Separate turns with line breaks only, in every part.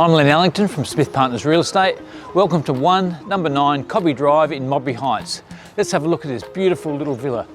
I'm Len Allington from Smith Partners Real Estate. Welcome to number 9 Cobby Drive in Modbury Heights. Let's have a look at this beautiful little villa.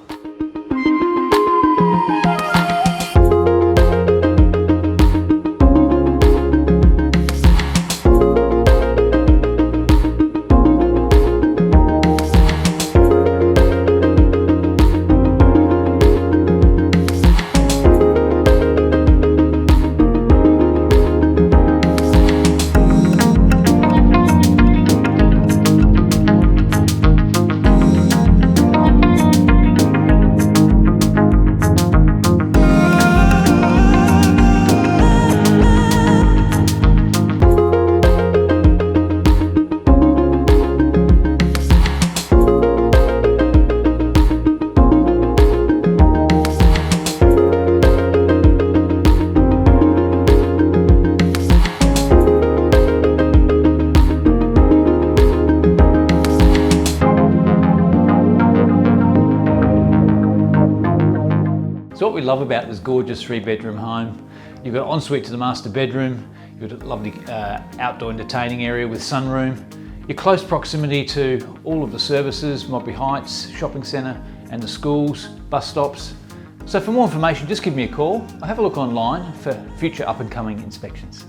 So what we love about this gorgeous 3-bedroom home, you've got an ensuite to the master bedroom, you've got a lovely outdoor entertaining area with sunroom, your close proximity to all of the services, Modbury Heights, shopping centre and the schools, bus stops. So for more information, just give me a call or have a look online for future up and coming inspections.